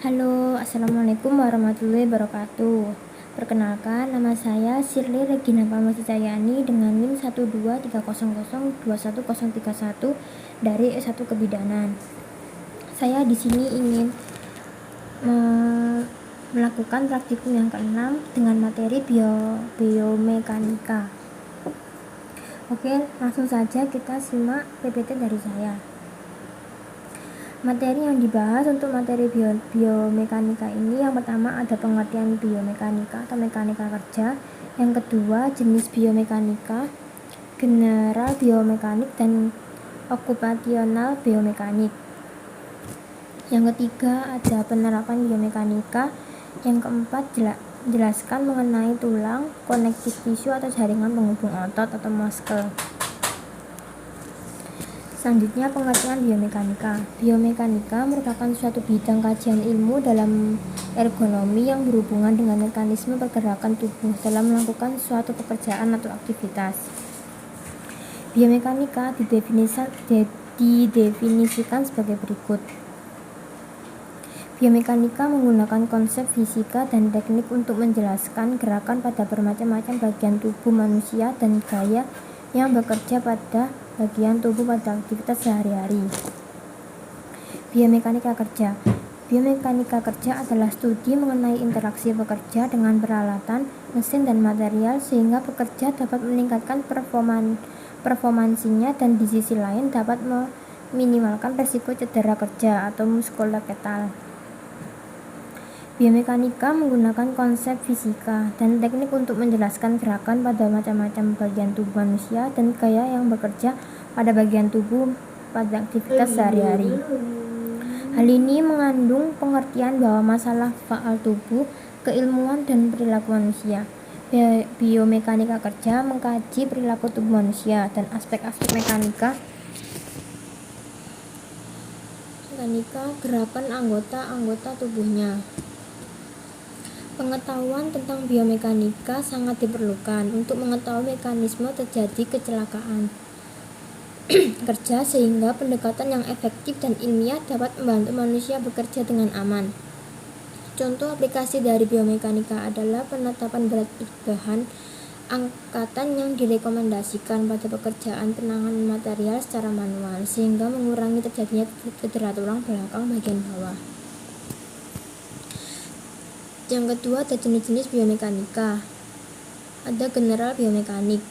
Halo, Assalamualaikum warahmatullahi wabarakatuh. Perkenalkan, nama saya Shirley Regina Pamasicayani dengan NIM 12300210031 dari S1 Kebidanan. Saya di sini ingin melakukan praktikum yang keenam dengan materi biomekanika. Oke, langsung saja kita simak PPT dari saya. Materi yang dibahas untuk materi biomekanika ini, yang pertama ada pengertian biomekanika atau mekanika kerja, yang kedua jenis biomekanika, general biomekanik, dan okupasional biomekanik. Yang ketiga ada penerapan biomekanika, yang keempat jelaskan mengenai tulang, konektif tisu atau jaringan penghubung otot atau muscle. Selanjutnya, pengertian biomekanika. Biomekanika merupakan suatu bidang kajian ilmu dalam ergonomi yang berhubungan dengan mekanisme pergerakan tubuh dalam melakukan suatu pekerjaan atau aktivitas. Biomekanika didefinisikan sebagai berikut. Biomekanika menggunakan konsep fisika dan teknik untuk menjelaskan gerakan pada bermacam-macam bagian tubuh manusia dan gaya yang bekerja pada bagian tubuh pada aktivitas sehari-hari. Biomekanika kerja. Biomekanika kerja adalah studi mengenai interaksi pekerja dengan peralatan, mesin, dan material sehingga pekerja dapat meningkatkan performansinya dan di sisi lain dapat meminimalkan risiko cedera kerja atau muskuloskeletal. Biomekanika menggunakan konsep fisika dan teknik untuk menjelaskan gerakan pada macam-macam bagian tubuh manusia dan gaya yang bekerja pada bagian tubuh pada aktivitas sehari-hari. Hal ini mengandung pengertian bahwa masalah faal tubuh, keilmuan, dan perilaku manusia. Biomekanika kerja mengkaji perilaku tubuh manusia dan aspek-aspek mekanika gerakan anggota tubuhnya. Pengetahuan tentang biomekanika sangat diperlukan untuk mengetahui mekanisme terjadi kecelakaan kerja sehingga pendekatan yang efektif dan ilmiah dapat membantu manusia bekerja dengan aman. Contoh aplikasi dari biomekanika adalah penetapan berat bahan angkatan yang direkomendasikan pada pekerjaan penanganan material secara manual sehingga mengurangi terjadinya cedera tulang belakang bagian bawah. Yang kedua ada jenis-jenis biomekanika. Ada general biomekanik.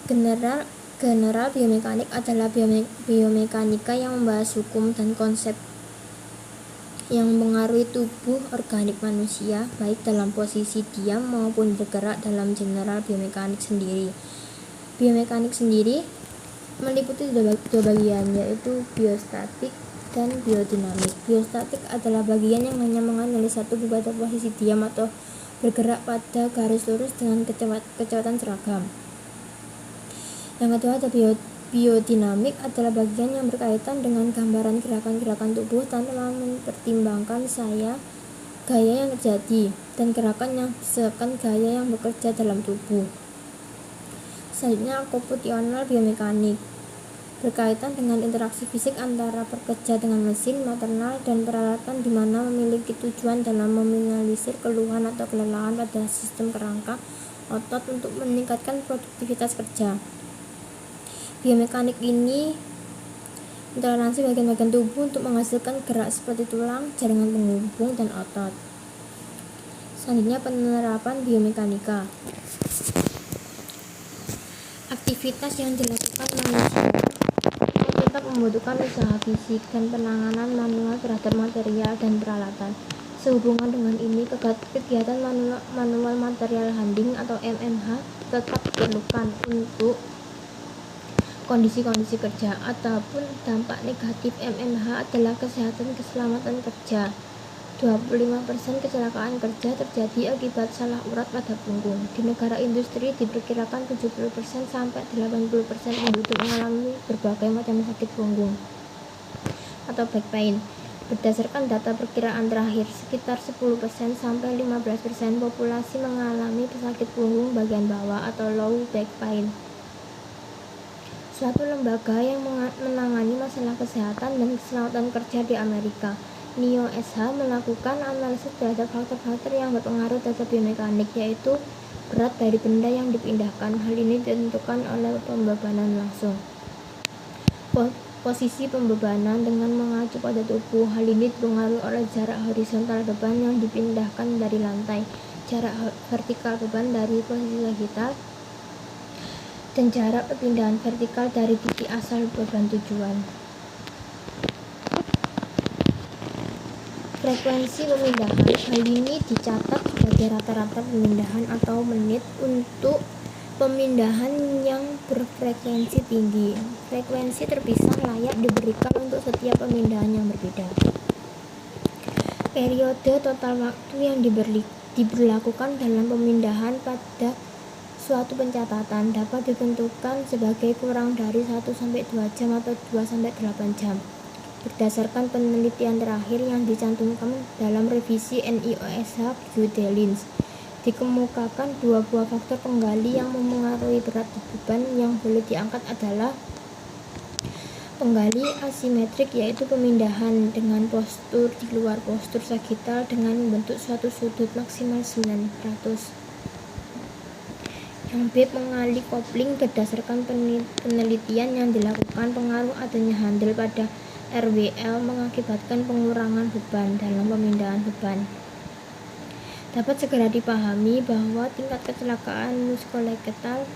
General biomekanik adalah biomekanika yang membahas hukum dan konsep yang mempengaruhi tubuh organik manusia baik dalam posisi diam maupun bergerak. Dalam general biomekanik sendiri, biomekanik sendiri meliputi dua bagian, yaitu biostatik dan biodinamik. Biostatik adalah bagian yang hanya menganalisa tubuh pada posisi diam atau bergerak pada garis lurus dengan kecepatan seragam. Yang kedua ada biodinamik adalah bagian yang berkaitan dengan gambaran gerakan-gerakan tubuh tanpa mempertimbangkan gaya yang terjadi dan gerakan yang disesuaikan gaya yang bekerja dalam tubuh. Selanjutnya okupasional biomekanik berkaitan dengan interaksi fisik antara pekerja dengan mesin, maternal, dan peralatan di mana memiliki tujuan dalam meminimalisir keluhan atau kelelahan pada sistem kerangka otot untuk meningkatkan produktivitas kerja. Biomekanik ini mentoleransi bagian-bagian tubuh untuk menghasilkan gerak seperti tulang, jaringan penghubung, dan otot. Selanjutnya penerapan biomekanika. Aktivitas yang dilakukan manusia tetap membutuhkan usaha fisik dan penanganan manual terhadap material dan peralatan. Sehubungan dengan ini, kegiatan manual material handling atau MMH tetap diperlukan untuk kondisi-kondisi kerja. Ataupun dampak negatif MMH adalah kesehatan keselamatan kerja. 25% kecelakaan kerja terjadi akibat salah urat pada punggung. Di negara industri diperkirakan 70% sampai 80% penduduk mengalami berbagai macam sakit punggung atau back pain. Berdasarkan data perkiraan terakhir, sekitar 10% sampai 15% populasi mengalami sakit punggung bagian bawah atau low back pain. Suatu lembaga yang menangani masalah kesehatan dan keselamatan kerja di Amerika NIO SH melakukan analisis terhadap faktor-faktor yang berpengaruh terhadap biomekanik, yaitu berat dari benda yang dipindahkan. Hal ini ditentukan oleh pembebanan langsung, posisi pembebanan dengan mengacu pada tubuh. Hal ini dipengaruhi oleh jarak horizontal beban yang dipindahkan dari lantai, jarak vertikal beban dari posisi sagital, dan jarak perpindahan vertikal dari titik asal beban tujuan. Frekuensi pemindahan, hal ini dicatat sebagai rata-rata pemindahan atau menit untuk pemindahan yang berfrekuensi tinggi. Frekuensi terpisah layak diberikan untuk setiap pemindahan yang berbeda. Periode total waktu yang diberlakukan dalam pemindahan pada suatu pencatatan dapat ditentukan sebagai kurang dari 1-2 jam atau 2-8 jam. Berdasarkan penelitian terakhir yang dicantumkan dalam revisi NIO SH Guidelines, dikemukakan 2 buah faktor penggali yang memengaruhi berat beban yang boleh diangkat adalah penggali asimetrik, yaitu pemindahan dengan postur di luar postur sagital dengan membentuk suatu sudut maksimal 900. Yang B, penggali kopling. Berdasarkan penelitian yang dilakukan, pengaruh adanya handle pada RWL mengakibatkan pengurangan beban dalam pemindahan beban. Dapat segera dipahami bahwa tingkat kecelakaan muskuloskeletal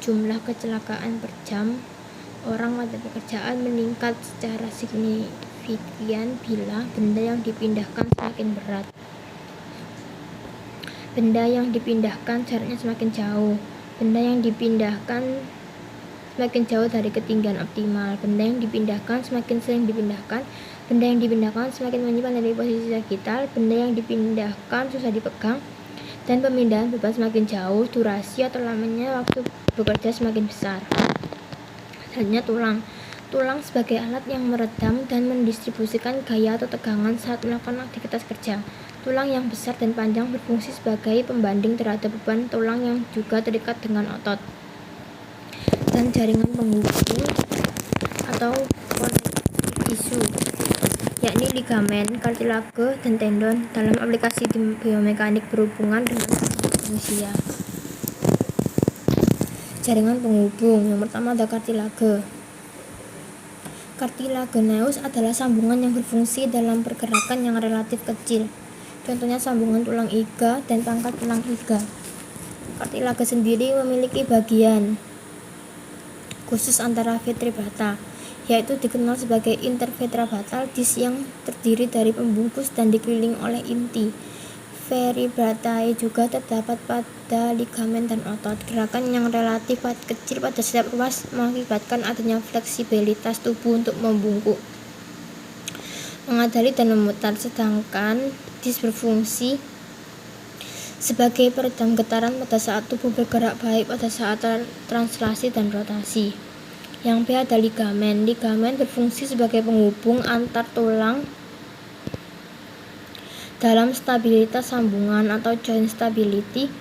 jumlah kecelakaan per jam orang pada pekerjaan meningkat secara signifikan bila benda yang dipindahkan semakin berat. Benda yang dipindahkan jaraknya semakin jauh. Benda yang dipindahkan semakin jauh dari ketinggian optimal. Benda yang dipindahkan semakin sering dipindahkan. Benda yang dipindahkan semakin menyimpan dari posisi sagital. Benda yang dipindahkan susah dipegang. Dan pemindahan beban semakin jauh, durasi atau lamanya waktu bekerja semakin besar. Selanjutnya tulang. Tulang sebagai alat yang meredam dan mendistribusikan gaya atau tegangan saat melakukan aktivitas kerja. Tulang yang besar dan panjang berfungsi sebagai pembanding terhadap beban tulang yang juga terikat dengan otot dan jaringan penghubung atau konektif tisu, yakni ligamen, kartilage, dan tendon. Dalam aplikasi biomekanik berhubungan dengan manusia. Jaringan penghubung. Yang pertama ada kartilage. Cartilaginous adalah sambungan yang berfungsi dalam pergerakan yang relatif kecil. Contohnya sambungan tulang iga dan pangkal tulang iga. Kartilage sendiri memiliki bagian khusus antara vertebrata, yaitu dikenal sebagai intervertebral disc yang terdiri dari pembungkus dan dikelilingi oleh inti. Vertebratae juga terdapat pada ligamen dan otot. Gerakan yang relatif kecil pada setiap ruas mengakibatkan adanya fleksibilitas tubuh untuk membungkuk, mengadali dan memutar, sedangkan disc berfungsi sebagai peredam getaran pada saat tubuh bergerak, baik pada saat translasi dan rotasi. Yang B ada ligamen. Ligamen berfungsi sebagai penghubung antar tulang dalam stabilitas sambungan atau joint stability,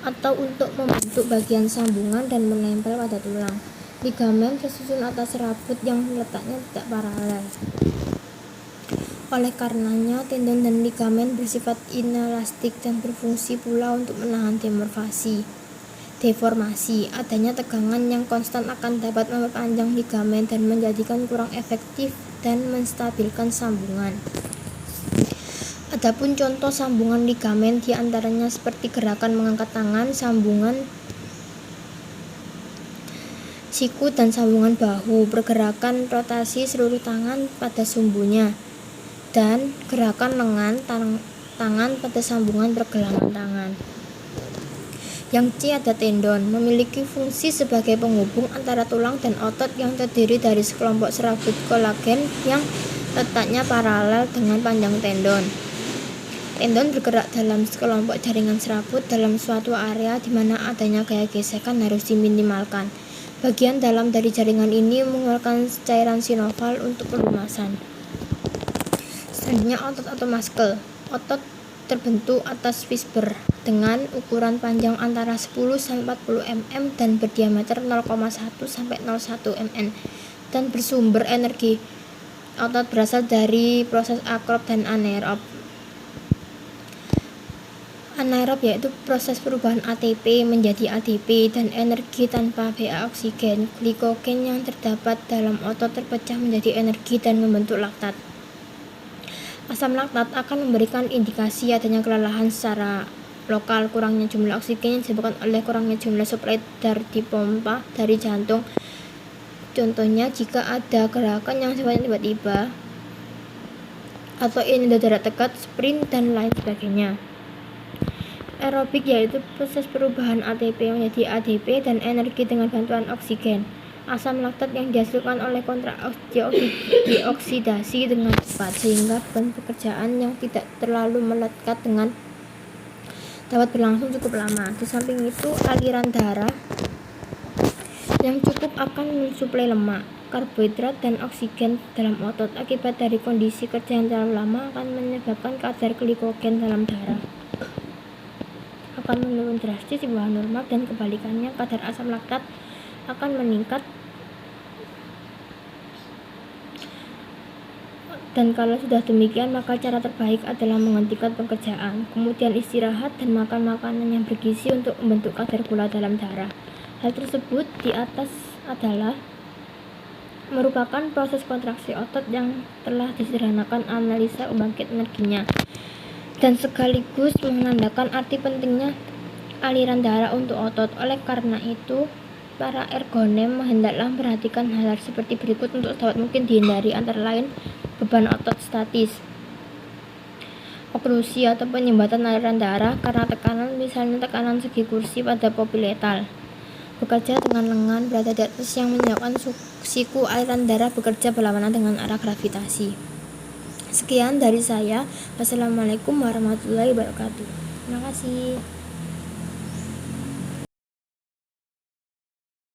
atau untuk membentuk bagian sambungan dan menempel pada tulang. Ligamen tersusun atas serabut yang letaknya tidak paralel. Oleh karenanya, tendon dan ligamen bersifat inelastik dan berfungsi pula untuk menahan deformasi. Adanya tegangan yang konstan akan dapat memperpanjang ligamen dan menjadikan kurang efektif dan menstabilkan sambungan. Adapun contoh sambungan ligamen diantaranya seperti gerakan mengangkat tangan, sambungan siku dan sambungan bahu, pergerakan rotasi seluruh tangan pada sumbunya, dan gerakan lengan tangan pada sambungan pergelangan tangan. Yang C ada tendon, memiliki fungsi sebagai penghubung antara tulang dan otot yang terdiri dari sekelompok serabut kolagen yang letaknya paralel dengan panjang tendon. Tendon bergerak dalam sekelompok jaringan serabut dalam suatu area di mana adanya gaya gesekan harus diminimalkan. Bagian dalam dari jaringan ini mengeluarkan cairan sinoval untuk pelumasan. Selanjutnya otot atau muscle. Otot terbentuk atas fiber dengan ukuran panjang antara 10-40 mm dan berdiameter 0,1-0,1 mm. dan bersumber energi. Otot berasal dari proses akrob dan anaerob. Anaerob yaitu proses perubahan ATP menjadi ADP dan energi tanpa Ba oksigen. Glikogen yang terdapat dalam otot terpecah menjadi energi dan membentuk laktat. Asam laktat akan memberikan indikasi adanya kelelahan secara lokal. Kurangnya jumlah oksigen yang disebabkan oleh kurangnya jumlah suplai dari pompa dari jantung. Contohnya jika ada gerakan yang sifatnya tiba-tiba atau ini darat dekat, sprint dan lain sebagainya. Aerobik yaitu proses perubahan ATP menjadi ADP dan energi dengan bantuan oksigen. Asam laktat yang dihasilkan oleh dioksidasi dengan cepat sehingga beban pekerjaan yang tidak terlalu melekat dengan dapat berlangsung cukup lama. Di samping itu, aliran darah yang cukup akan mensuplai lemak, karbohidrat, dan oksigen dalam otot. Akibat dari kondisi kerja yang terlalu lama akan menyebabkan kadar glikogen dalam darah akan menurun drastis di bawah normal dan kebalikannya kadar asam laktat akan meningkat. Dan kalau sudah demikian, maka cara terbaik adalah menghentikan pekerjaan, kemudian istirahat dan makan makanan yang bergizi untuk membentuk kadar gula dalam darah. Hal tersebut di atas adalah merupakan proses kontraksi otot yang telah disederhanakan analisa pembangkit energinya dan sekaligus menandakan arti pentingnya aliran darah untuk otot. Oleh karena itu, para ergonom hendaklah memperhatikan hal-hal seperti berikut untuk sedapat mungkin dihindari, antara lain beban otot statis, oklusi atau penyumbatan aliran darah karena tekanan, misalnya tekanan segi kursi pada popliteal, bekerja dengan lengan berada di atas yang menyebabkan siku aliran darah bekerja berlawanan dengan arah gravitasi. Sekian dari saya. Wassalamualaikum warahmatullahi wabarakatuh. Terima kasih.